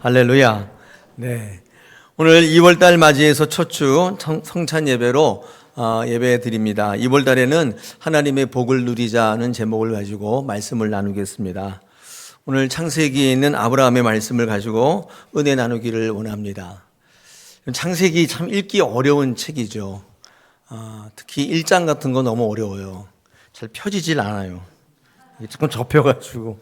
할렐루야. 네. 오늘 2월달 맞이해서 첫 주 성찬 예배로 예배 드립니다. 2월달에는 하나님의 복을 누리자는 제목을 가지고 말씀을 나누겠습니다. 오늘 창세기에 있는 아브라함의 말씀을 가지고 은혜 나누기를 원합니다. 창세기 참 읽기 어려운 책이죠. 특히 1장 같은 거 너무 어려워요. 잘 펴지질 않아요. 자꾸 접혀가지고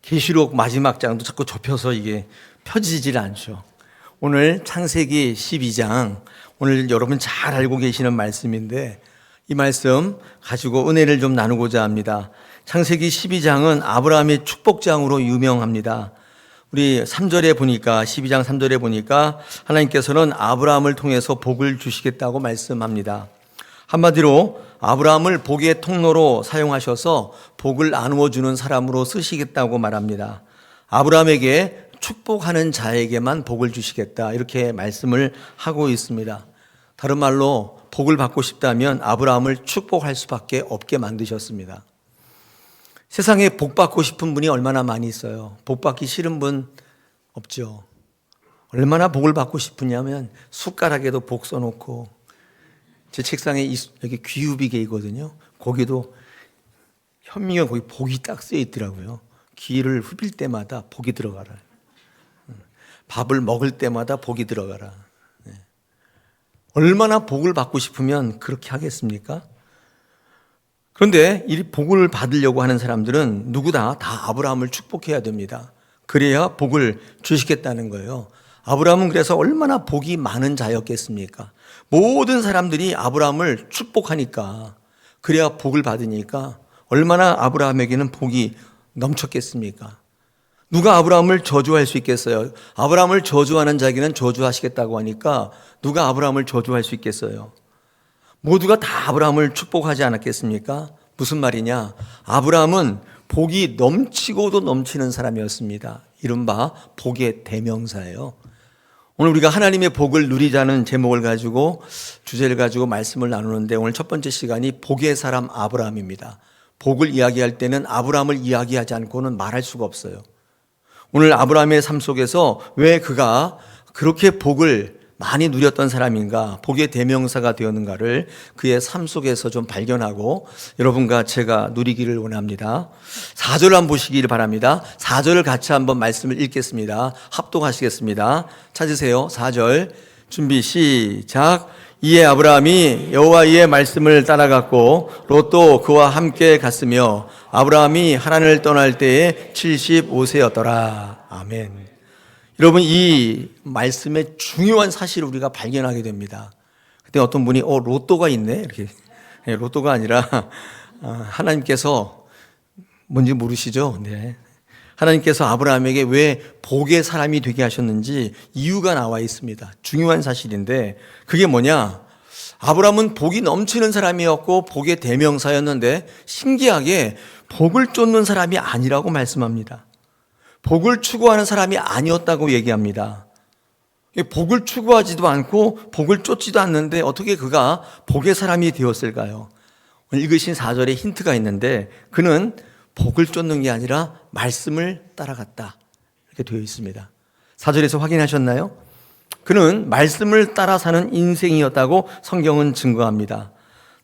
계시록 마지막 장도 자꾸 접혀서 이게 펴지질 않죠. 오늘 창세기 12장, 오늘 여러분 잘 알고 계시는 말씀인데 이 말씀 가지고 은혜를 좀 나누고자 합니다. 창세기 12장은 아브라함의 축복장으로 유명합니다. 우리 3절에 보니까 12장 3절에 보니까 하나님께서는 아브라함을 통해서 복을 주시겠다고 말씀합니다. 한마디로 아브라함을 복의 통로로 사용하셔서 복을 나누어 주는 사람으로 쓰시겠다고 말합니다. 아브라함에게 축복하는 자에게만 복을 주시겠다, 이렇게 말씀을 하고 있습니다. 다른 말로 복을 받고 싶다면 아브라함을 축복할 수밖에 없게 만드셨습니다. 세상에 복 받고 싶은 분이 얼마나 많이 있어요. 복 받기 싫은 분 없죠. 얼마나 복을 받고 싶으냐면 숟가락에도 복 써놓고, 제 책상에 여기 귀유비계 있거든요. 거기도 현미경 거기 복이 딱 쓰여 있더라고요. 귀를 후빌 때마다 복이 들어가라. 밥을 먹을 때마다 복이 들어가라. 얼마나 복을 받고 싶으면 그렇게 하겠습니까? 그런데 이 복을 받으려고 하는 사람들은 누구나 다 아브라함을 축복해야 됩니다. 그래야 복을 주시겠다는 거예요. 아브라함은 그래서 얼마나 복이 많은 자였겠습니까? 모든 사람들이 아브라함을 축복하니까, 그래야 복을 받으니까 얼마나 아브라함에게는 복이 넘쳤겠습니까? 누가 아브라함을 저주할 수 있겠어요? 아브라함을 저주하는 자에게는 저주하시겠다고 하니까 누가 아브라함을 저주할 수 있겠어요? 모두가 다 아브라함을 축복하지 않았겠습니까? 무슨 말이냐? 아브라함은 복이 넘치고도 넘치는 사람이었습니다. 이른바 복의 대명사예요. 오늘 우리가 하나님의 복을 누리자는 제목을 가지고, 주제를 가지고 말씀을 나누는데, 오늘 첫 번째 시간이 복의 사람 아브라함입니다. 복을 이야기할 때는 아브라함을 이야기하지 않고는 말할 수가 없어요. 오늘 아브라함의 삶 속에서 왜 그가 그렇게 복을 많이 누렸던 사람인가, 복의 대명사가 되었는가를 그의 삶 속에서 좀 발견하고 여러분과 제가 누리기를 원합니다. 4절 한번 보시기를 바랍니다. 4절을 같이 한번 말씀을 읽겠습니다. 합독하시겠습니다. 찾으세요. 4절 준비 시작. 이에 아브라함이 여호와의 말씀을 따라갔고 롯도 그와 함께 갔으며 아브라함이 하란을 떠날 때에 75세였더라. 아멘. 여러분, 이 말씀의 중요한 사실을 우리가 발견하게 됩니다. 그때 어떤 분이 로또가 있네, 이렇게. 로또가 아니라 하나님께서 뭔지 모르시죠? 네. 하나님께서 아브라함에게 왜 복의 사람이 되게 하셨는지 이유가 나와 있습니다. 중요한 사실인데 그게 뭐냐? 아브라함은 복이 넘치는 사람이었고 복의 대명사였는데 신기하게 복을 쫓는 사람이 아니라고 말씀합니다. 복을 추구하는 사람이 아니었다고 얘기합니다. 복을 추구하지도 않고 복을 쫓지도 않는데 어떻게 그가 복의 사람이 되었을까요? 오늘 읽으신 4절에 힌트가 있는데 그는 복을 쫓는 게 아니라 말씀을 따라갔다, 이렇게 되어 있습니다. 4절에서 확인하셨나요? 그는 말씀을 따라 사는 인생이었다고 성경은 증거합니다.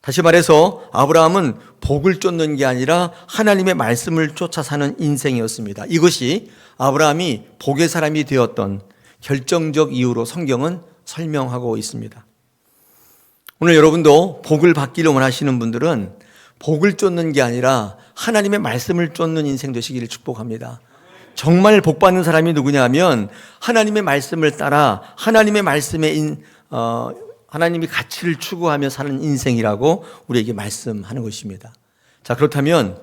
다시 말해서 아브라함은 복을 쫓는 게 아니라 하나님의 말씀을 쫓아 사는 인생이었습니다. 이것이 아브라함이 복의 사람이 되었던 결정적 이유로 성경은 설명하고 있습니다. 오늘 여러분도 복을 받기를 원하시는 분들은 복을 쫓는 게 아니라 하나님의 말씀을 쫓는 인생 되시기를 축복합니다. 정말 복 받는 사람이 누구냐 하면 하나님의 말씀을 따라 하나님의 말씀에 하나님이 가치를 추구하며 사는 인생이라고 우리에게 말씀하는 것입니다. 자, 그렇다면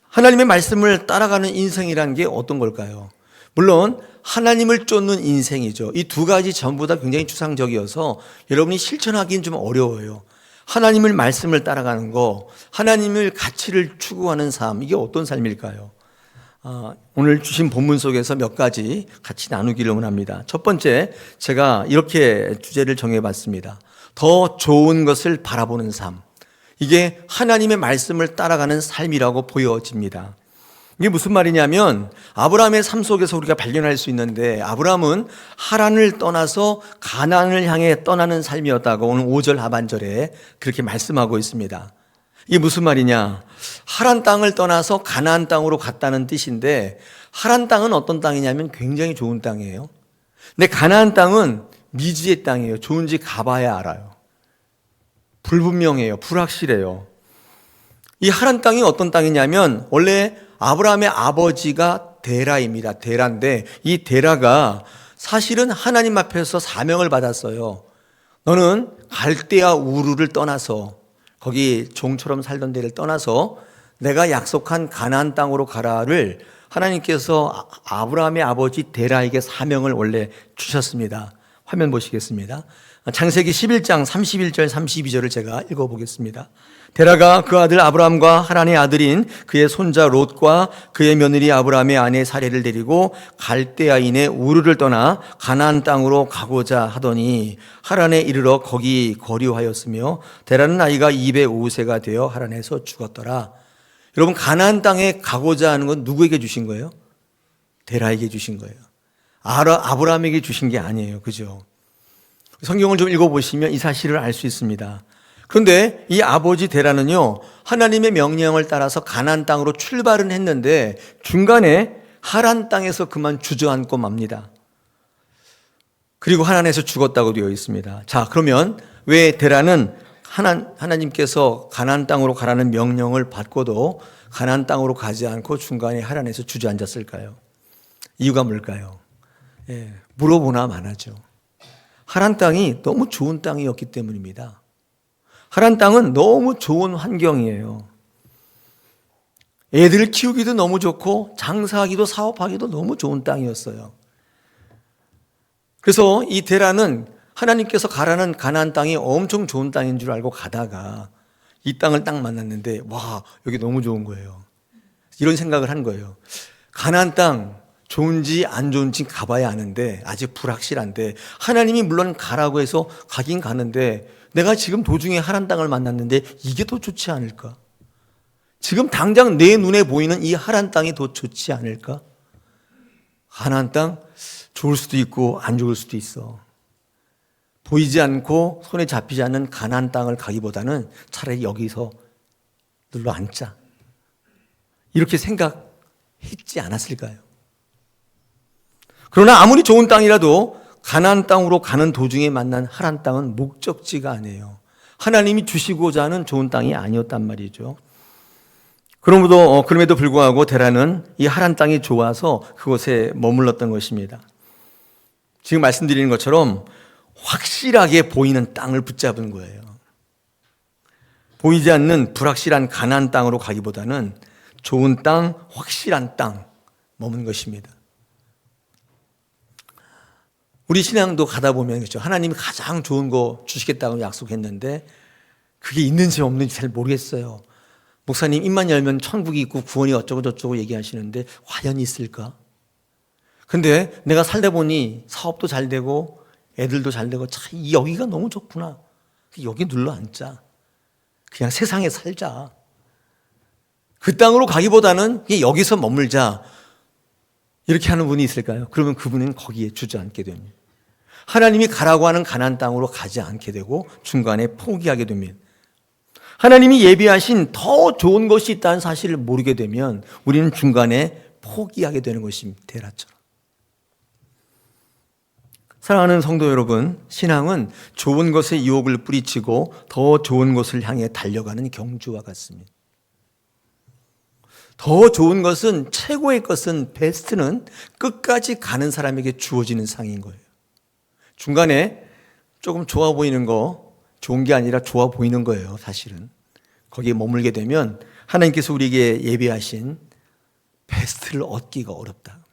하나님의 말씀을 따라가는 인생이라는 게 어떤 걸까요? 물론 하나님을 쫓는 인생이죠. 이 두 가지 전부 다 굉장히 추상적이어서 여러분이 실천하기는 좀 어려워요. 하나님을 말씀을 따라가는 거, 하나님의 가치를 추구하는 삶, 이게 어떤 삶일까요? 오늘 주신 본문 속에서 몇 가지 같이 나누기를 원합니다. 첫 번째, 제가 이렇게 주제를 정해봤습니다. 더 좋은 것을 바라보는 삶. 이게 하나님의 말씀을 따라가는 삶이라고 보여집니다. 이게 무슨 말이냐면 아브라함의 삶 속에서 우리가 발견할 수 있는데, 아브라함은 하란을 떠나서 가나안을 향해 떠나는 삶이었다고 오늘 5절 하반절에 그렇게 말씀하고 있습니다. 이게 무슨 말이냐? 하란 땅을 떠나서 가나안 땅으로 갔다는 뜻인데, 하란 땅은 어떤 땅이냐면 굉장히 좋은 땅이에요. 근데 가나안 땅은 미지의 땅이에요. 좋은지 가봐야 알아요. 불분명해요. 불확실해요. 이 하란 땅이 어떤 땅이냐면 원래 아브라함의 아버지가 데라입니다. 데라인데 이 데라가 사실은 하나님 앞에서 사명을 받았어요. 너는 갈대아 우르를 떠나서, 거기 종처럼 살던 데를 떠나서 내가 약속한 가나안 땅으로 가라를 하나님께서 아브라함의 아버지 데라에게 사명을 원래 주셨습니다. 화면 보시겠습니다. 창세기 11장 31절 32절을 제가 읽어보겠습니다. 데라가 그 아들 아브라함과 하란의 아들인 그의 손자 롯과 그의 며느리 아브라함의 아내 사레를 데리고 갈대아인의 우르를 떠나 가나안 땅으로 가고자 하더니 하란에 이르러 거기 거류하였으며 데라는 나이가 205세가 되어 하란에서 죽었더라. 여러분, 가나안 땅에 가고자 하는 건 누구에게 주신 거예요? 데라에게 주신 거예요. 아브라함에게 주신 게 아니에요. 그죠? 성경을 좀 읽어보시면 이 사실을 알 수 있습니다. 그런데 이 아버지 데라는요, 하나님의 명령을 따라서 가나안 땅으로 출발은 했는데 중간에 하란 땅에서 그만 주저앉고 맙니다. 그리고 하란에서 죽었다고 되어 있습니다. 자, 그러면 왜 데라는 하나님께서 가나안 땅으로 가라는 명령을 받고도 가나안 땅으로 가지 않고 중간에 하란에서 주저앉았을까요? 이유가 뭘까요? 물어보나 마나죠. 하란 땅이 너무 좋은 땅이었기 때문입니다. 하란 땅은 너무 좋은 환경이에요. 애들 키우기도 너무 좋고 장사하기도 사업하기도 너무 좋은 땅이었어요. 그래서 이 데라는 하나님께서 가라는 가나안 땅이 엄청 좋은 땅인 줄 알고 가다가 이 땅을 딱 만났는데, 와, 여기 너무 좋은 거예요. 이런 생각을 한 거예요. 가나안 땅 좋은지 안 좋은지 가봐야 아는데 아직 불확실한데, 하나님이 물론 가라고 해서 가긴 가는데 내가 지금 도중에 하란 땅을 만났는데 이게 더 좋지 않을까? 지금 당장 내 눈에 보이는 이 하란 땅이 더 좋지 않을까? 가나안 땅 좋을 수도 있고 안 좋을 수도 있어. 보이지 않고 손에 잡히지 않는 가나안 땅을 가기보다는 차라리 여기서 눌러 앉자. 이렇게 생각했지 않았을까요? 그러나 아무리 좋은 땅이라도 가나안 땅으로 가는 도중에 만난 하란 땅은 목적지가 아니에요. 하나님이 주시고자 하는 좋은 땅이 아니었단 말이죠. 그럼에도 불구하고 데라는 이 하란 땅이 좋아서 그곳에 머물렀던 것입니다. 지금 말씀드리는 것처럼 확실하게 보이는 땅을 붙잡은 거예요. 보이지 않는 불확실한 가나안 땅으로 가기보다는 좋은 땅, 확실한 땅 머문 것입니다. 우리 신앙도 가다 보면 그렇죠. 하나님이 가장 좋은 거 주시겠다고 약속했는데 그게 있는지 없는지 잘 모르겠어요. 목사님, 입만 열면 천국이 있고 구원이 어쩌고 저쩌고 얘기하시는데 과연 있을까? 근데 내가 살다 보니 사업도 잘 되고 애들도 잘 되고 참 여기가 너무 좋구나. 여기 눌러 앉자. 그냥 세상에 살자. 그 땅으로 가기보다는 여기서 머물자. 이렇게 하는 분이 있을까요? 그러면 그분은 거기에 주저앉게 됩니다. 하나님이 가라고 하는 가나안 땅으로 가지 않게 되고 중간에 포기하게 됩니다. 하나님이 예비하신 더 좋은 것이 있다는 사실을 모르게 되면 우리는 중간에 포기하게 되는 것입니다. 데라처럼. 사랑하는 성도 여러분, 신앙은 좋은 것에 유혹을 뿌리치고 더 좋은 것을 향해 달려가는 경주와 같습니다. 더 좋은 것은, 최고의 것은, 베스트는 끝까지 가는 사람에게 주어지는 상인 거예요. 중간에 조금 좋아 보이는 거, 좋은 게 아니라 좋아 보이는 거예요, 사실은. 거기에 머물게 되면 하나님께서 우리에게 예비하신 베스트를 얻기가 어렵다.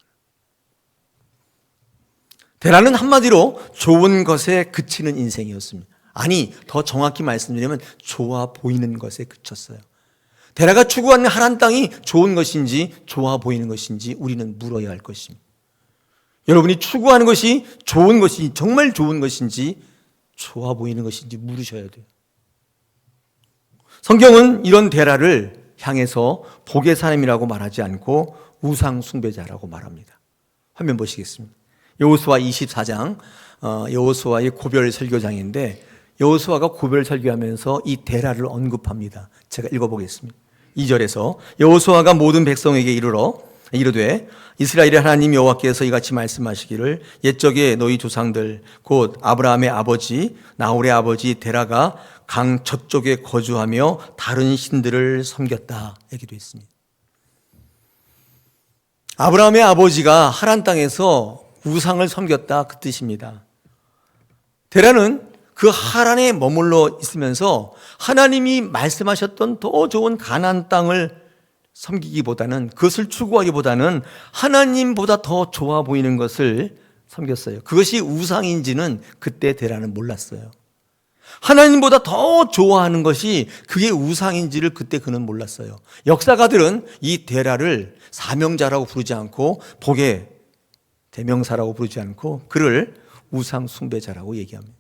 데라는 한마디로 좋은 것에 그치는 인생이었습니다. 아니, 더 정확히 말씀드리면 좋아 보이는 것에 그쳤어요. 데라가 추구하는 하란 땅이 좋은 것인지 좋아 보이는 것인지 우리는 물어야 할 것입니다. 여러분이 추구하는 것이 좋은 것이 정말 좋은 것인지 좋아 보이는 것인지 물으셔야 돼요. 성경은 이런 데라를 향해서 복의 사람이라고 말하지 않고 우상 숭배자라고 말합니다. 화면 보시겠습니다. 여호수아 24장, 여호수아의 고별 설교장인데 여호수아가 고별 설교하면서 이 데라를 언급합니다. 제가 읽어보겠습니다. 2절에서 여호수아가 모든 백성에게 이르되 이스라엘의 하나님 여호와께서 이같이 말씀하시기를 옛적에 너희 조상들 곧 아브라함의 아버지 나홀의 아버지 데라가 강 저쪽에 거주하며 다른 신들을 섬겼다 얘기도 있습니다. 아브라함의 아버지가 하란 땅에서 우상을 섬겼다 그 뜻입니다. 데라는 그 하란에 머물러 있으면서 하나님이 말씀하셨던 더 좋은 가나안 땅을 섬기기보다는, 그것을 추구하기보다는 하나님보다 더 좋아 보이는 것을 섬겼어요. 그것이 우상인지는 그때 데라는 몰랐어요. 하나님보다 더 좋아하는 것이 그게 우상인지를 그때 그는 몰랐어요. 역사가들은 이 데라를 사명자라고 부르지 않고 복의 대명사라고 부르지 않고 그를 우상 숭배자라고 얘기합니다.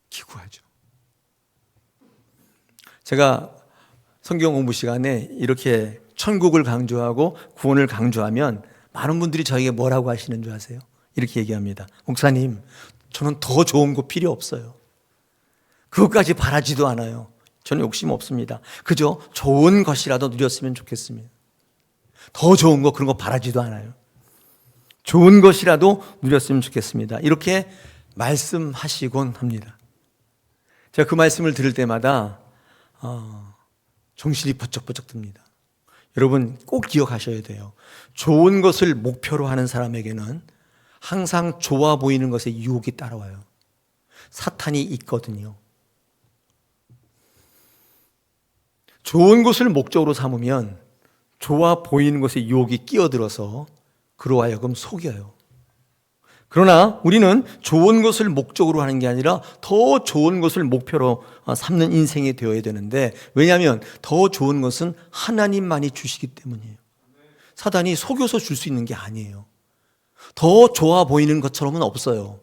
기구하죠. 제가 성경 공부 시간에 이렇게 천국을 강조하고 구원을 강조하면 많은 분들이 저에게 뭐라고 하시는 줄 아세요? 이렇게 얘기합니다. 목사님, 저는 더 좋은 거 필요 없어요. 그것까지 바라지도 않아요. 저는 욕심 없습니다. 그저 좋은 것이라도 누렸으면 좋겠습니다. 더 좋은 거 그런 거 바라지도 않아요. 좋은 것이라도 누렸으면 좋겠습니다. 이렇게 말씀하시곤 합니다. 제가 그 말씀을 들을 때마다 정신이 번쩍번쩍 듭니다. 여러분 꼭 기억하셔야 돼요. 좋은 것을 목표로 하는 사람에게는 항상 좋아 보이는 것에 유혹이 따라와요. 사탄이 있거든요. 좋은 것을 목적으로 삼으면 좋아 보이는 것에 유혹이 끼어들어서 그로 하여금 속여요. 그러나 우리는 좋은 것을 목적으로 하는 게 아니라 더 좋은 것을 목표로 삼는 인생이 되어야 되는데, 왜냐하면 더 좋은 것은 하나님만이 주시기 때문이에요. 사단이 속여서 줄 수 있는 게 아니에요. 더 좋아 보이는 것처럼은 없어요.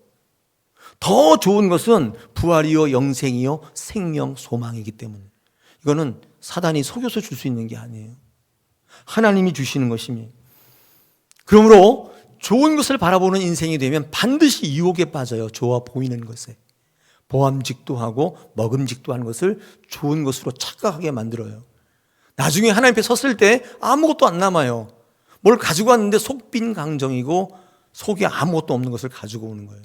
더 좋은 것은 부활이요 영생이요 생명 소망이기 때문에 이거는 사단이 속여서 줄 수 있는 게 아니에요. 하나님이 주시는 것입니다. 그러므로 좋은 것을 바라보는 인생이 되면 반드시 유혹에 빠져요. 좋아 보이는 것에. 보암직도 하고 먹음직도 하는 것을 좋은 것으로 착각하게 만들어요. 나중에 하나님 앞에 섰을 때 아무것도 안 남아요. 뭘 가지고 왔는데 속빈 강정이고 속에 아무것도 없는 것을 가지고 오는 거예요.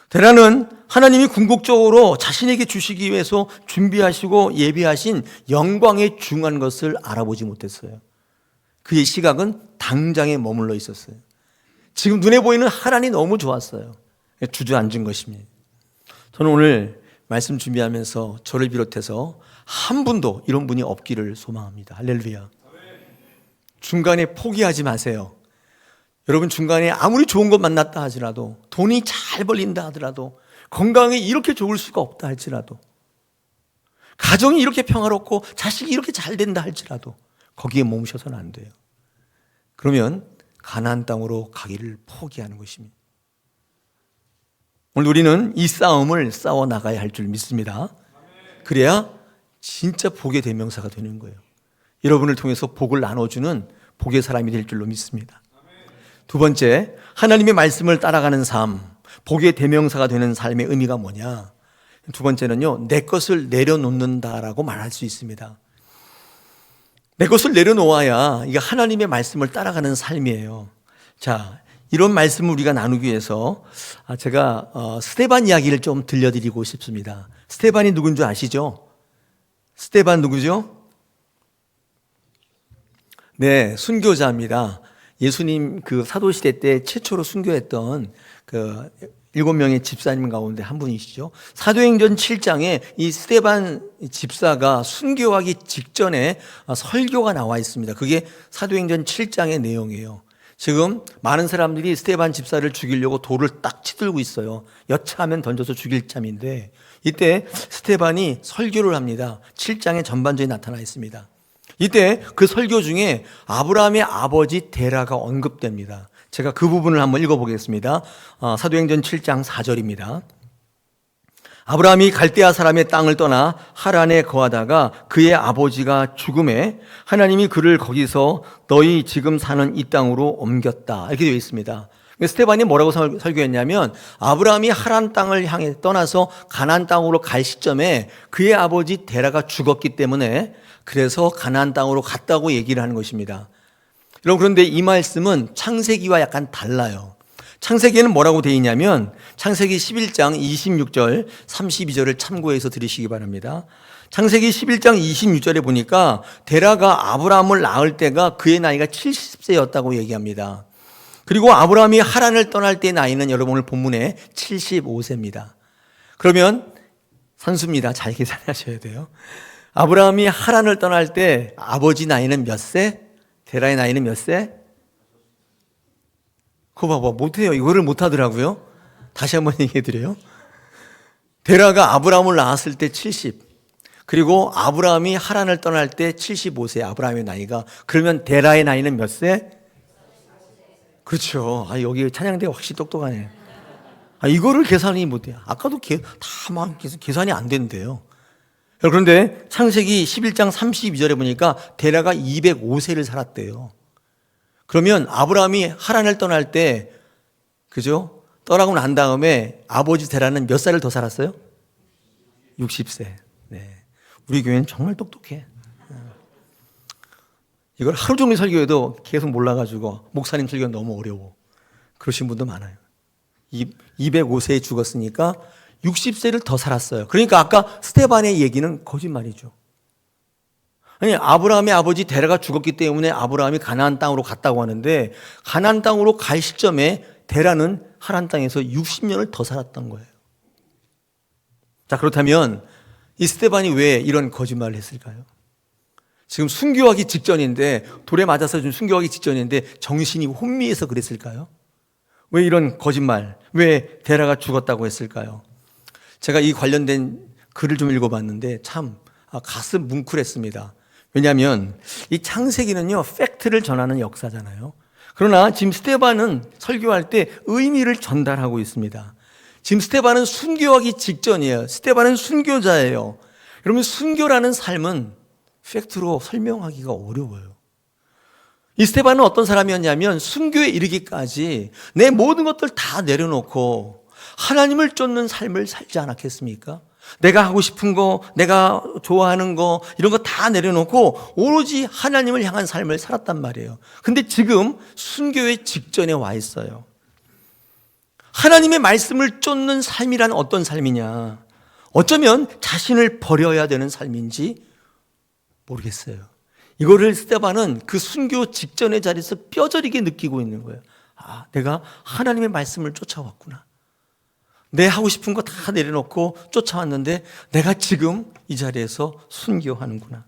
데라는 하나님이 궁극적으로 자신에게 주시기 위해서 준비하시고 예비하신 영광에 중요한 것을 알아보지 못했어요. 그의 시각은 당장에 머물러 있었어요. 지금 눈에 보이는 하란이 너무 좋았어요. 주저앉은 것입니다. 저는 오늘 말씀 준비하면서 저를 비롯해서 한 분도 이런 분이 없기를 소망합니다. 할렐루야. 중간에 포기하지 마세요. 여러분 중간에 아무리 좋은 것 만났다 하더라도, 돈이 잘 벌린다 하더라도, 건강이 이렇게 좋을 수가 없다 할지라도, 가정이 이렇게 평화롭고 자식이 이렇게 잘 된다 할지라도 거기에 머무셔서는 안 돼요. 그러면 가나안 땅으로 가기를 포기하는 것입니다. 오늘 우리는 이 싸움을 싸워 나가야 할 줄 믿습니다. 그래야 진짜 복의 대명사가 되는 거예요. 여러분을 통해서 복을 나눠주는 복의 사람이 될 줄로 믿습니다. 두 번째, 하나님의 말씀을 따라가는 삶, 복의 대명사가 되는 삶의 의미가 뭐냐? 두 번째는요, 내 것을 내려놓는다라고 말할 수 있습니다. 내 것을 내려놓아야 이게 하나님의 말씀을 따라가는 삶이에요. 자, 이런 말씀을 우리가 나누기 위해서 제가 스데반 이야기를 좀 들려드리고 싶습니다. 스데반이 누군 줄 아시죠? 스데반 누구죠? 네, 순교자입니다. 예수님 그 사도시대 때 최초로 순교했던 그 7명의 집사님 가운데 한 분이시죠. 사도행전 7장에 이 스데반 집사가 순교하기 직전에 설교가 나와 있습니다. 그게 사도행전 7장의 내용이에요. 지금 많은 사람들이 스데반 집사를 죽이려고 돌을 딱 치들고 있어요. 여차하면 던져서 죽일 참인데, 이때 스데반이 설교를 합니다. 7장의 전반전에 나타나 있습니다. 이때 그 설교 중에 아브라함의 아버지 데라가 언급됩니다. 제가 그 부분을 한번 읽어보겠습니다. 사도행전 7장 4절입니다. 아브라함이 갈대아 사람의 땅을 떠나 하란에 거하다가 그의 아버지가 죽음에 하나님이 그를 거기서 너희 지금 사는 이 땅으로 옮겼다. 이렇게 되어 있습니다. 스데반이 뭐라고 설교했냐면 아브라함이 하란 땅을 향해 떠나서 가나안 땅으로 갈 시점에 그의 아버지 데라가 죽었기 때문에 그래서 가나안 땅으로 갔다고 얘기를 하는 것입니다. 여러분, 그런데 이 말씀은 창세기와 약간 달라요. 창세기에는 뭐라고 되어 있냐면 창세기 11장 26절 32절을 참고해서 들으시기 바랍니다. 창세기 11장 26절에 보니까 데라가 아브라함을 낳을 때가 그의 나이가 70세였다고 얘기합니다. 그리고 아브라함이 하란을 떠날 때 나이는 여러분 오늘 본문에 75세입니다. 그러면 산수입니다. 잘 계산하셔야 돼요. 아브라함이 하란을 떠날 때 아버지 나이는 몇 세? 데라의 나이는 몇 세? 그거 봐봐, 못해요. 이거를 못하더라고요. 다시 한번 얘기해 드려요. 데라가 아브라함을 낳았을 때 70, 그리고 아브라함이 하란을 떠날 때 75세, 아브라함의 나이가. 그러면 데라의 나이는 몇 세? 그렇죠. 여기 찬양대가 확실히 똑똑하네. 이거를 계산이 못해요. 아까도 다 막 계산이 안 된대요. 그런데 창세기 11장 32절에 보니까 데라가 205세를 살았대요. 그러면 아브라함이 하란을 떠날 때, 그죠? 떠나고 난 다음에 아버지 데라는 몇 살을 더 살았어요? 60세. 네. 우리 교회는 정말 똑똑해. 이걸 하루 종일 설교해도 계속 몰라가지고 목사님 설교는 너무 어려워. 그러신 분도 많아요. 205세에 죽었으니까 60세를 더 살았어요. 그러니까 아까 스데반의 얘기는 거짓말이죠. 아니, 아브라함의 아버지 데라가 죽었기 때문에 아브라함이 가나안 땅으로 갔다고 하는데 가나안 땅으로 갈 시점에 데라는 하란 땅에서 60년을 더 살았던 거예요. 자, 그렇다면 이 스데반이 왜 이런 거짓말을 했을까요? 지금 순교하기 직전인데, 돌에 맞아서 좀 순교하기 직전인데 정신이 혼미해서 그랬을까요? 왜 이런 거짓말, 왜 데라가 죽었다고 했을까요? 제가 이 관련된 글을 좀 읽어봤는데 참 가슴 뭉클했습니다. 왜냐하면 이 창세기는요, 팩트를 전하는 역사잖아요. 그러나 지금 스데반은 설교할 때 의미를 전달하고 있습니다. 지금 스데반은 순교하기 직전이에요. 스데반은 순교자예요. 여러분, 순교라는 삶은 팩트로 설명하기가 어려워요. 이 스데반은 어떤 사람이었냐면 순교에 이르기까지 내 모든 것들 다 내려놓고 하나님을 쫓는 삶을 살지 않았겠습니까? 내가 하고 싶은 거, 내가 좋아하는 거, 이런 거 다 내려놓고 오로지 하나님을 향한 삶을 살았단 말이에요. 근데 지금 순교의 직전에 와 있어요. 하나님의 말씀을 쫓는 삶이란 어떤 삶이냐? 어쩌면 자신을 버려야 되는 삶인지 모르겠어요. 이거를 스데반은 그 순교 직전의 자리에서 뼈저리게 느끼고 있는 거예요. 내가 하나님의 말씀을 쫓아왔구나. 내 하고 싶은 거 다 내려놓고 쫓아왔는데 내가 지금 이 자리에서 순교하는구나.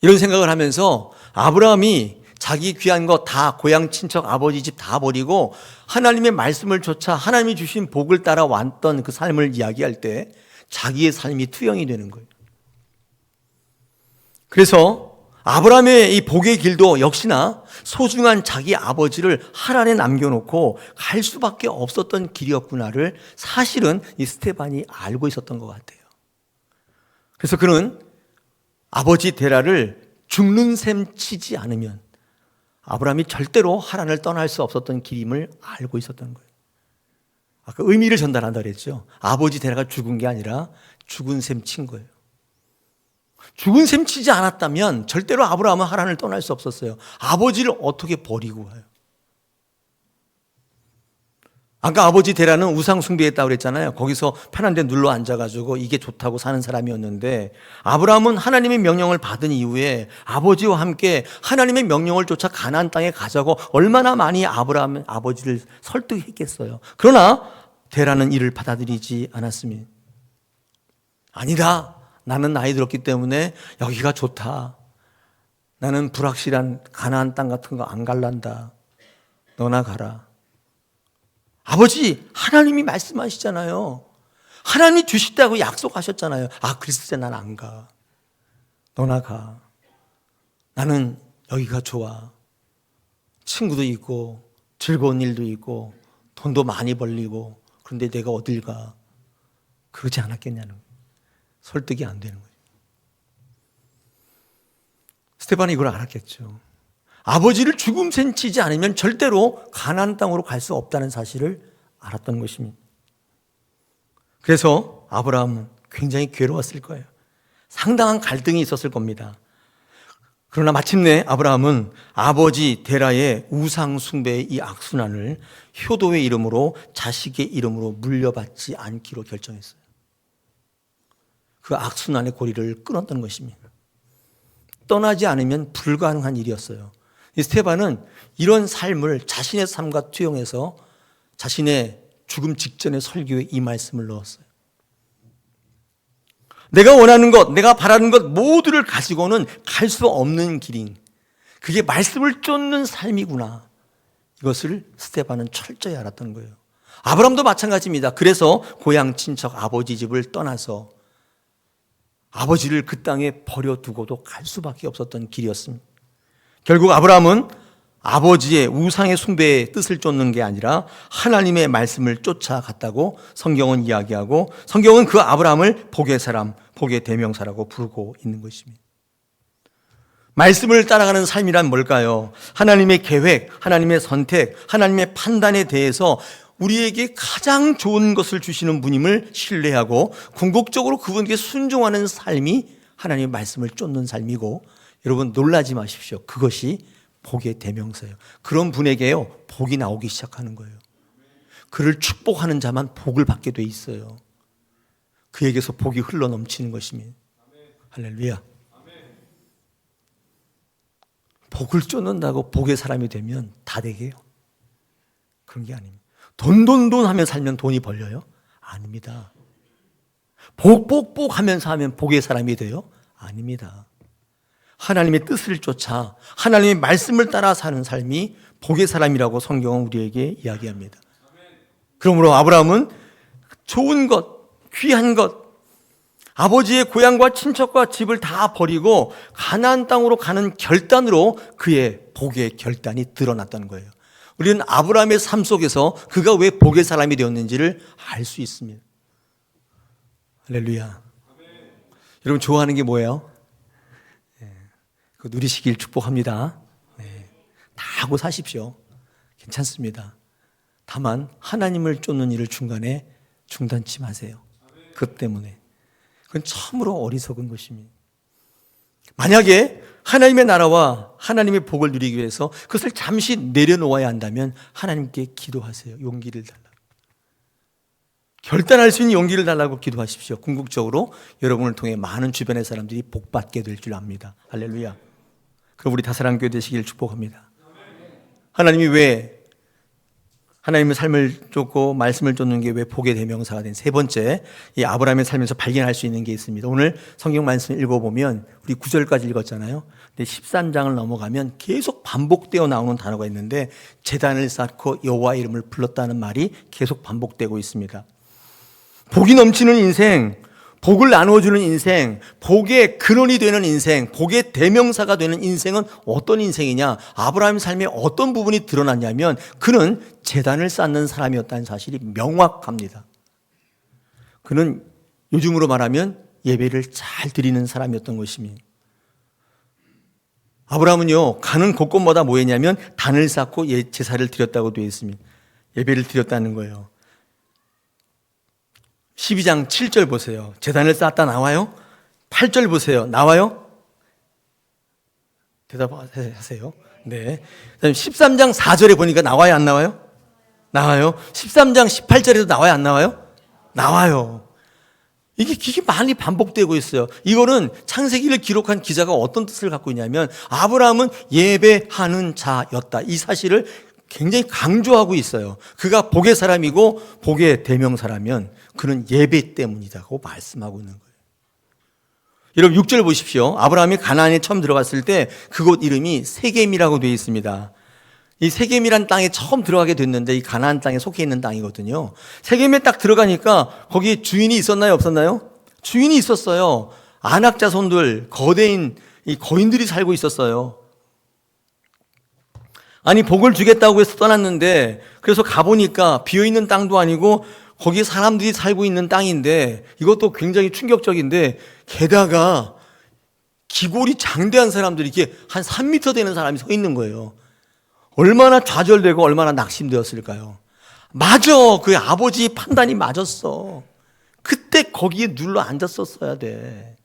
이런 생각을 하면서 아브라함이 자기 귀한 거 다, 고향 친척 아버지 집 다 버리고 하나님의 말씀을 쫓아 하나님이 주신 복을 따라왔던 그 삶을 이야기할 때 자기의 삶이 투영이 되는 거예요. 그래서 아브라함의 이 복의 길도 역시나 소중한 자기 아버지를 하란에 남겨놓고 갈 수밖에 없었던 길이었구나를 사실은 이 스데반이 알고 있었던 것 같아요. 그래서 그는 아버지 데라를 죽는 셈 치지 않으면 아브라함이 절대로 하란을 떠날 수 없었던 길임을 알고 있었던 거예요. 아까 의미를 전달한다 그랬죠. 아버지 데라가 죽은 게 아니라 죽은 셈 친 거예요. 죽은 셈 치지 않았다면 절대로 아브라함은 하란을 떠날 수 없었어요. 아버지를 어떻게 버리고 가요? 아까 아버지 데라는 우상 숭배했다고 그랬잖아요. 거기서 편한 데 눌러 앉아가지고 이게 좋다고 사는 사람이었는데 아브라함은 하나님의 명령을 받은 이후에 아버지와 함께 하나님의 명령을 쫓아 가나안 땅에 가자고 얼마나 많이 아브라함은 아버지를 설득했겠어요. 그러나 데라는 이를 받아들이지 않았습니다. 아니다. 나는 나이 들었기 때문에 여기가 좋다. 나는 불확실한 가나안 땅 같은 거 안 갈란다. 너나 가라. 아버지, 하나님이 말씀하시잖아요. 하나님이 주시다고 약속하셨잖아요. 그랬을 때 난 안 가. 너나 가. 나는 여기가 좋아. 친구도 있고 즐거운 일도 있고 돈도 많이 벌리고 그런데 내가 어딜 가. 그러지 않았겠냐는 거예요. 설득이 안 되는 거예요. 스데반이 이걸 알았겠죠. 아버지를 죽음센 치지 않으면 절대로 가나안 땅으로 갈 수 없다는 사실을 알았던 것입니다. 그래서 아브라함은 굉장히 괴로웠을 거예요. 상당한 갈등이 있었을 겁니다. 그러나 마침내 아브라함은 아버지 데라의 우상 숭배의 이 악순환을 효도의 이름으로 자식의 이름으로 물려받지 않기로 결정했어요. 그 악순환의 고리를 끊었던 것입니다. 떠나지 않으면 불가능한 일이었어요. 이 스데반은 이런 삶을 자신의 삶과 투영해서 자신의 죽음 직전의 설교에 이 말씀을 넣었어요. 내가 원하는 것, 내가 바라는 것 모두를 가지고는 갈 수 없는 길인, 그게 말씀을 쫓는 삶이구나. 이것을 스데반은 철저히 알았던 거예요. 아브라함도 마찬가지입니다. 그래서 고향 친척 아버지 집을 떠나서 아버지를 그 땅에 버려두고도 갈 수밖에 없었던 길이었습니다. 결국 아브라함은 아버지의 우상의 숭배의 뜻을 쫓는 게 아니라 하나님의 말씀을 쫓아갔다고 성경은 이야기하고, 성경은 그 아브라함을 복의 사람, 복의 대명사라고 부르고 있는 것입니다. 말씀을 따라가는 삶이란 뭘까요? 하나님의 계획, 하나님의 선택, 하나님의 판단에 대해서 우리에게 가장 좋은 것을 주시는 분임을 신뢰하고 궁극적으로 그분께 순종하는 삶이 하나님의 말씀을 쫓는 삶이고, 여러분 놀라지 마십시오. 그것이 복의 대명사예요. 그런 분에게요, 복이 나오기 시작하는 거예요. 그를 축복하는 자만 복을 받게 돼 있어요. 그에게서 복이 흘러 넘치는 것입니다. 할렐루야. 복을 쫓는다고 복의 사람이 되면 다 되게요? 그런 게 아닙니다. 돈 하면 살면 돈이 벌려요? 아닙니다. 복 하면서 하면 복의 사람이 돼요? 아닙니다. 하나님의 뜻을 쫓아 하나님의 말씀을 따라 사는 삶이 복의 사람이라고 성경은 우리에게 이야기합니다. 그러므로 아브라함은 좋은 것, 귀한 것, 아버지의 고향과 친척과 집을 다 버리고 가나안 땅으로 가는 결단으로 그의 복의 결단이 드러났던 거예요. 우리는 아브라함의 삶 속에서 그가 왜 복의 사람이 되었는지를 알 수 있습니다. 할렐루야. 여러분 좋아하는 게 뭐예요? 누리시길 축복합니다. 다 하고 사십시오. 괜찮습니다. 다만 하나님을 쫓는 일을 중간에 중단치 마세요. 그것 때문에. 그건 참으로 어리석은 것입니다. 만약에 하나님의 나라와 하나님의 복을 누리기 위해서 그것을 잠시 내려놓아야 한다면 하나님께 기도하세요. 용기를 달라고. 결단할 수 있는 용기를 달라고 기도하십시오. 궁극적으로 여러분을 통해 많은 주변의 사람들이 복받게 될 줄 압니다. 할렐루야. 그럼 우리 다사랑교회 되시길 축복합니다. 하나님이 왜 하나님의 삶을 쫓고 말씀을 쫓는 게 왜 복의 대명사가 된 세 번째, 이 아브라함의 삶에서 발견할 수 있는 게 있습니다. 오늘 성경 말씀 읽어보면 우리 9절까지 읽었잖아요. 근데 13장을 넘어가면 계속 반복되어 나오는 단어가 있는데, 제단을 쌓고 여호와 이름을 불렀다는 말이 계속 반복되고 있습니다. 복이 넘치는 인생, 복을 나누어주는 인생, 복의 근원이 되는 인생, 복의 대명사가 되는 인생은 어떤 인생이냐? 아브라함의 삶의 어떤 부분이 드러났냐면 그는 제단을 쌓는 사람이었다는 사실이 명확합니다. 그는 요즘으로 말하면 예배를 잘 드리는 사람이었던 것입니다. 아브라함은요, 가는 곳곳마다 뭐 했냐면 단을 쌓고 제사를 드렸다고 되어 있습니다. 예배를 드렸다는 거예요. 12장 7절 보세요. 제단을 쌓았다 나와요? 8절 보세요. 나와요? 대답하세요. 네. 그다음에 13장 4절에 보니까 나와요, 안 나와요? 나와요. 13장 18절에도 나와요, 안 나와요? 나와요. 이게 많이 반복되고 있어요. 이거는 창세기를 기록한 기자가 어떤 뜻을 갖고 있냐면 아브라함은 예배하는 자였다. 이 사실을 굉장히 강조하고 있어요. 그가 복의 사람이고 복의 대명사라면 그는 예배 때문이라고 말씀하고 있는 거예요. 여러분 6절 보십시오. 아브라함이 가나안에 처음 들어갔을 때 그곳 이름이 세겜이라고 되어 있습니다. 이 세겜이란 땅에 처음 들어가게 됐는데 이 가나안 땅에 속해 있는 땅이거든요. 세겜에 딱 들어가니까 거기 주인이 있었나요, 없었나요? 주인이 있었어요. 아낙 자손들, 거대인 이 거인들이 살고 있었어요. 아니 복을 주겠다고 해서 떠났는데, 그래서 가보니까 비어있는 땅도 아니고 거기 사람들이 살고 있는 땅인데 이것도 굉장히 충격적인데 게다가 기골이 장대한 사람들이 이렇게 한 3m 되는 사람이 서 있는 거예요. 얼마나 좌절되고 얼마나 낙심되었을까요? 맞아. 그 아버지 판단이 맞았어. 그때 거기에 눌러 앉았었어야 돼.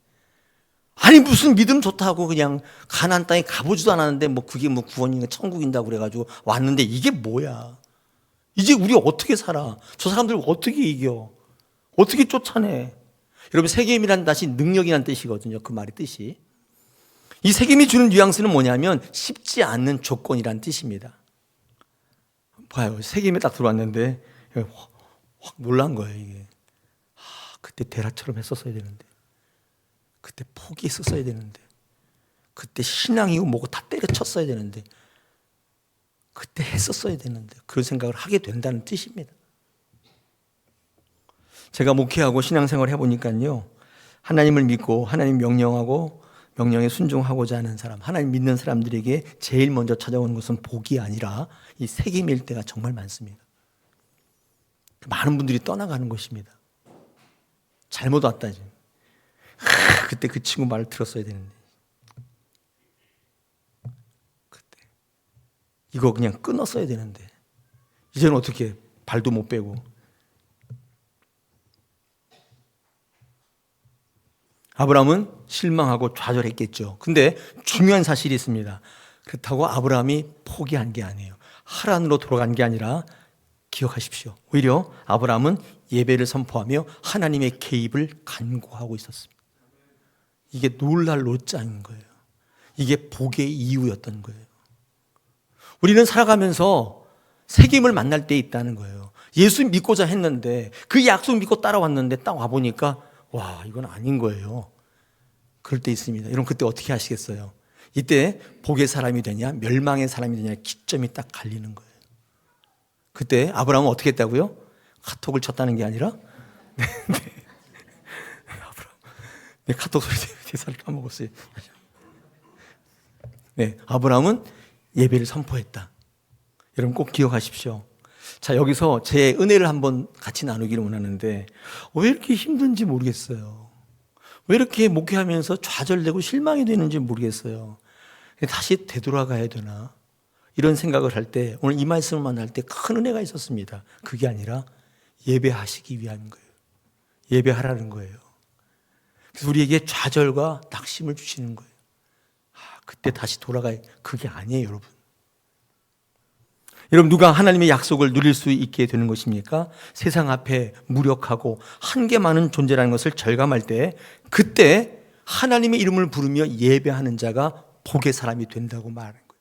아니 무슨 믿음 좋다고 그냥 가나안 땅에 가보지도 않았는데 뭐 그게 뭐 구원인가 천국인다고 그래가지고 왔는데 이게 뭐야? 이제 우리 어떻게 살아? 저 사람들 어떻게 이겨? 어떻게 쫓아내? 여러분 세겜이란 다시 능력이란 뜻이거든요. 그 말의 뜻이. 이 세겜이 주는 뉘앙스는 뭐냐면 쉽지 않는 조건이란 뜻입니다. 봐요. 세겜에 딱 들어왔는데 확 놀란 거예요. 이게. 그때 데라처럼 했었어야 되는데, 그때 포기했었어야 되는데, 그때 신앙이고 뭐고 다 때려쳤어야 되는데, 그때 했었어야 되는데, 그런 생각을 하게 된다는 뜻입니다. 제가 목회하고 신앙생활을 해보니까요, 하나님을 믿고 하나님 명령하고 명령에 순종하고자 하는 사람, 하나님 믿는 사람들에게 제일 먼저 찾아오는 것은 복이 아니라 이 세겜일 때가 정말 많습니다. 많은 분들이 떠나가는 것입니다. 잘못 왔다지. 그때 그 친구 말을 들었어야 되는데, 그때 이거 그냥 끊었어야 되는데, 이제는 어떻게 발도 못 빼고. 아브라함은 실망하고 좌절했겠죠. 근데 중요한 사실이 있습니다. 그렇다고 아브라함이 포기한 게 아니에요. 하란으로 돌아간 게 아니라 기억하십시오. 오히려 아브라함은 예배를 선포하며 하나님의 개입을 간구하고 있었습니다. 이게 놀랄 노자인 거예요. 이게 복의 이유였던 거예요. 우리는 살아가면서 세겜을 만날 때 있다는 거예요. 예수 믿고자 했는데 그 약속 믿고 따라왔는데 딱 와보니까 와, 이건 아닌 거예요. 그럴 때 있습니다. 여러분 그때 어떻게 하시겠어요? 이때 복의 사람이 되냐 멸망의 사람이 되냐 기점이 딱 갈리는 거예요. 그때 아브라함은 어떻게 했다고요? 카톡을 쳤다는 게 아니라 내 카톡 소리 대사를 까먹었어요. 아브라함은 예배를 선포했다. 여러분 꼭 기억하십시오. 자, 여기서 제 은혜를 한번 같이 나누기를 원하는데 왜 이렇게 힘든지 모르겠어요. 왜 이렇게 목회하면서 좌절되고 실망이 되는지 모르겠어요. 다시 되돌아가야 되나 이런 생각을 할 때 오늘 이 말씀을 만날 때 큰 은혜가 있었습니다. 그게 아니라 예배하시기 위한 거예요. 예배하라는 거예요. 그래서 우리에게 좌절과 낙심을 주시는 거예요. 그때 다시 돌아가야 그게 아니에요, 여러분. 여러분 누가 하나님의 약속을 누릴 수 있게 되는 것입니까? 세상 앞에 무력하고 한계 많은 존재라는 것을 절감할 때 그때 하나님의 이름을 부르며 예배하는 자가 복의 사람이 된다고 말하는 거예요.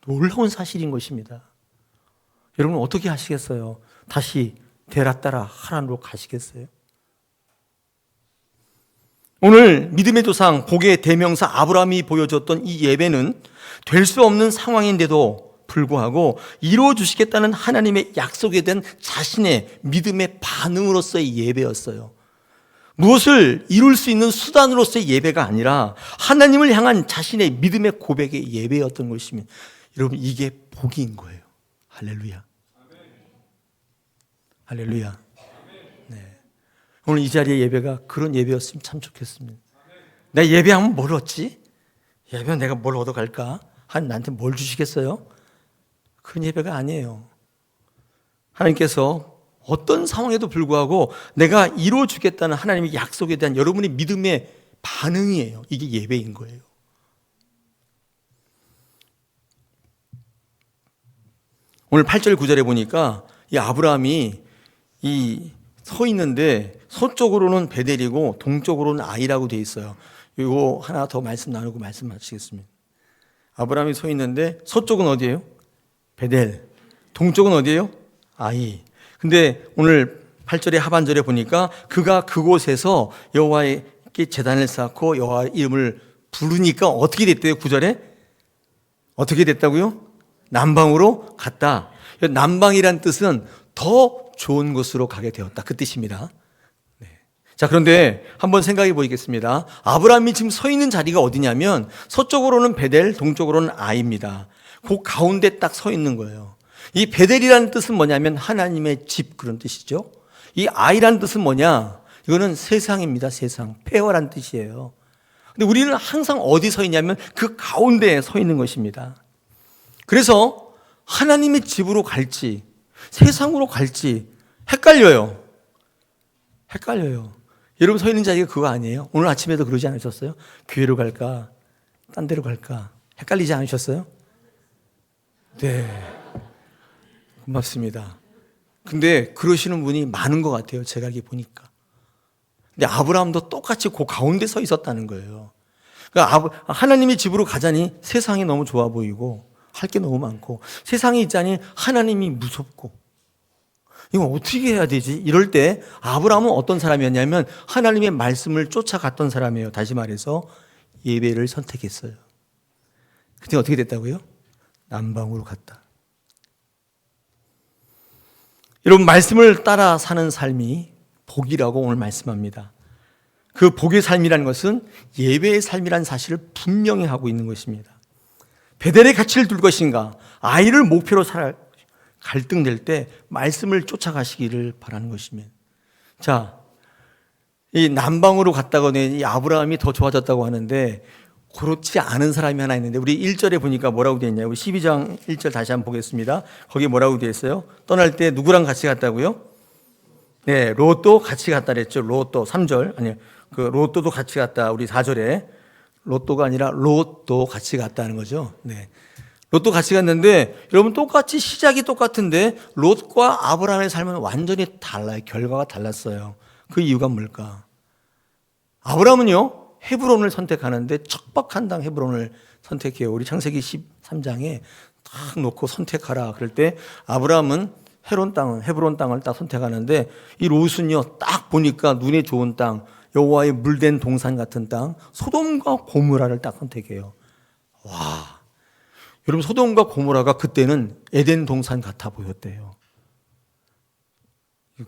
놀라운 사실인 것입니다. 여러분 어떻게 하시겠어요? 다시 데라 따라 하란으로 가시겠어요? 오늘 믿음의 조상 복의 대명사 아브라함이 보여줬던 이 예배는 될 수 없는 상황인데도 불구하고 이루어 주시겠다는 하나님의 약속에 대한 자신의 믿음의 반응으로서의 예배였어요. 무엇을 이룰 수 있는 수단으로서의 예배가 아니라 하나님을 향한 자신의 믿음의 고백의 예배였던 것이면 여러분 이게 복인 거예요. 할렐루야. 할렐루야. 네. 오늘 이 자리의 예배가 그런 예배였으면 참 좋겠습니다. 내가 예배하면 뭘 얻지? 예배하면 내가 뭘 얻어갈까? 하나님 나한테 뭘 주시겠어요? 그런 예배가 아니에요. 하나님께서 어떤 상황에도 불구하고 내가 이루어주겠다는 하나님의 약속에 대한 여러분의 믿음의 반응이에요. 이게 예배인 거예요. 오늘 8절 9절에 보니까 이 아브라함이 이 서 있는데 서쪽으로는 베델이고 동쪽으로는 아이라고 되어 있어요. 이거 하나 더 말씀 나누고 말씀 마치겠습니다. 아브라함이 서 있는데 서쪽은 어디예요? 베델. 동쪽은 어디예요? 아이. 근데 오늘 8절의 하반절에 보니까 그가 그곳에서 여호와께 제단을 쌓고 여호와의 이름을 부르니까 어떻게 됐대요? 9절에? 어떻게 됐다고요? 남방으로 갔다. 남방이란 뜻은 더 좋은 곳으로 가게 되었다. 그 뜻입니다. 네. 자, 그런데 한번 생각해 보겠습니다. 아브라함이 지금 서 있는 자리가 어디냐면 서쪽으로는 베델, 동쪽으로는 아이입니다. 그 가운데 딱 서 있는 거예요. 이 베델이라는 뜻은 뭐냐면 하나님의 집, 그런 뜻이죠. 이 아이라는 뜻은 뭐냐? 이거는 세상입니다. 세상. 폐허란 뜻이에요. 근데 우리는 항상 어디 서 있냐면 그 가운데에 서 있는 것입니다. 그래서 하나님의 집으로 갈지 세상으로 갈지 헷갈려요. 여러분 서 있는 자리가 그거 아니에요? 오늘 아침에도 그러지 않으셨어요? 교회로 갈까? 딴 데로 갈까? 헷갈리지 않으셨어요? 네. 고맙습니다. 근데 그러시는 분이 많은 것 같아요. 제가 이렇게 보니까. 근데 아브라함도 똑같이 그 가운데 서 있었다는 거예요. 그러니까 하나님의 집으로 가자니 세상이 너무 좋아 보이고 할 게 너무 많고, 세상에 있자니 하나님이 무섭고, 이거 어떻게 해야 되지? 이럴 때 아브라함은 어떤 사람이었냐면 하나님의 말씀을 쫓아갔던 사람이에요. 다시 말해서 예배를 선택했어요. 그때 어떻게 됐다고요? 남방으로 갔다. 여러분, 말씀을 따라 사는 삶이 복이라고 오늘 말씀합니다. 그 복의 삶이라는 것은 예배의 삶이라는 사실을 분명히 하고 있는 것입니다. 베델의 가치를 둘 것인가, 아이를 목표로 살아 갈등될 때 말씀을 쫓아가시기를 바라는 것입니다. 자, 이 남방으로 갔다고 이 아브라함이 더 좋아졌다고 하는데 그렇지 않은 사람이 하나 있는데, 우리 1절에 보니까 뭐라고 되어 있냐고, 12장 1절 다시 한번 보겠습니다. 거기 뭐라고 되어 있어요? 떠날 때 누구랑 같이 갔다고요? 네, 롯도 같이 갔다 그랬죠. 롯도 3절, 아니요, 그 롯도도 같이 갔다. 우리 4절에 롯도가 아니라 롯도 같이 갔다는 거죠. 네, 롯도 같이 갔는데 여러분, 똑같이 시작이 똑같은데 롯과 아브라함의 삶은 완전히 달라요. 결과가 달랐어요. 그 이유가 뭘까? 아브라함은요, 헤브론을 선택하는데 척박한 땅 헤브론을 선택해요. 우리 창세기 13장에 딱 놓고 선택하라 그럴 때 아브라함은 헤브론 땅을 딱 선택하는데, 이 롯은요, 딱 보니까 눈에 좋은 땅, 여호와의 물된 동산 같은 땅, 소돔과 고모라를 딱 선택해요. 와, 여러분, 소돔과 고모라가 그때는 에덴 동산 같아 보였대요.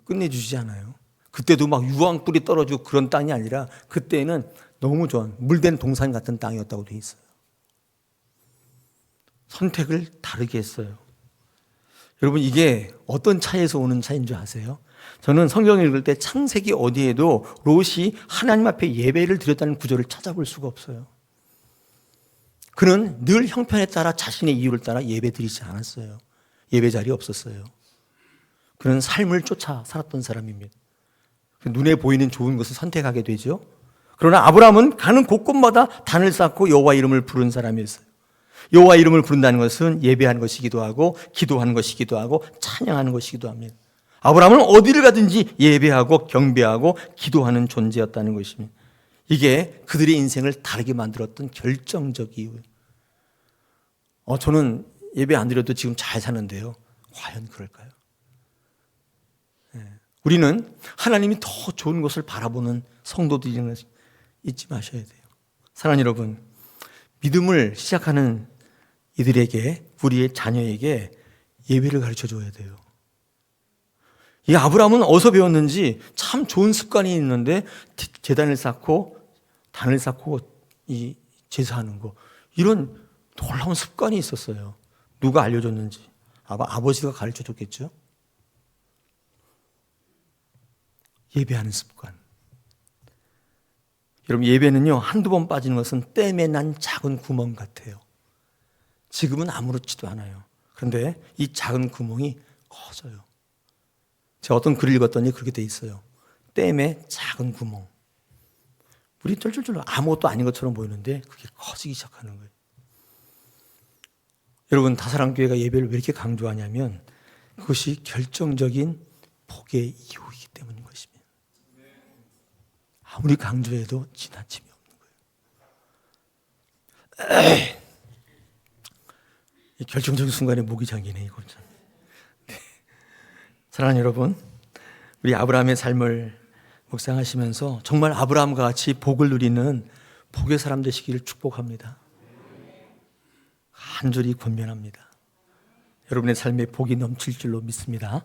끝내주시지 않아요? 그때도 막 유황불이 떨어지고 그런 땅이 아니라 그때는 너무 좋은 물된 동산 같은 땅이었다고 돼 있어요. 선택을 다르게 했어요. 여러분, 이게 어떤 차이에서 오는 차이인 줄 아세요? 저는 성경을 읽을 때 창세기 어디에도 롯이 하나님 앞에 예배를 드렸다는 구절을 찾아볼 수가 없어요. 그는 늘 형편에 따라 자신의 이유를 따라 예배 드리지 않았어요. 예배 자리 없었어요. 그는 삶을 쫓아 살았던 사람입니다. 눈에 보이는 좋은 것을 선택하게 되죠. 그러나 아브라함은 가는 곳곳마다 단을 쌓고 여호와 이름을 부른 사람이었어요. 여호와 이름을 부른다는 것은 예배하는 것이기도 하고 기도하는 것이기도 하고 찬양하는 것이기도 합니다. 아브라함은 어디를 가든지 예배하고 경배하고 기도하는 존재였다는 것입니다. 이게 그들의 인생을 다르게 만들었던 결정적 이유예요. 저는 예배 안 드려도 지금 잘 사는데요, 과연 그럴까요? 우리는 하나님이 더 좋은 것을 바라보는 성도들이라는 것을 잊지 마셔야 돼요. 사랑하는 여러분, 믿음을 시작하는 이들에게, 우리의 자녀에게 예배를 가르쳐 줘야 돼요. 이 아브라함은 어디서 배웠는지 참 좋은 습관이 있는데, 제단을 쌓고 단을 쌓고 이 제사하는 거, 이런 놀라운 습관이 있었어요. 누가 알려줬는지? 아버지가 가르쳐 줬겠죠. 예배하는 습관. 여러분, 예배는요, 한두 번 빠지는 것은 댐에 난 작은 구멍 같아요. 지금은 아무렇지도 않아요. 그런데 이 작은 구멍이 커져요. 제가 어떤 글을 읽었더니 그렇게 돼 있어요. 댐에 작은 구멍. 물이 쫄쫄쫄 아무것도 아닌 것처럼 보이는데 그게 커지기 시작하는 거예요. 여러분, 다사랑교회가 예배를 왜 이렇게 강조하냐면 그것이 결정적인 복의 이유이기 때문인 것입니다. 아무리 강조해도 지나침이 없는 거예요. 이 결정적인 순간에 목이 잠기네, 이거. 네. 사랑하는 여러분, 우리 아브라함의 삶을 묵상하시면서 정말 아브라함과 같이 복을 누리는 복의 사람 되시기를 축복합니다. 간절히 권면합니다. 여러분의 삶에 복이 넘칠 줄로 믿습니다.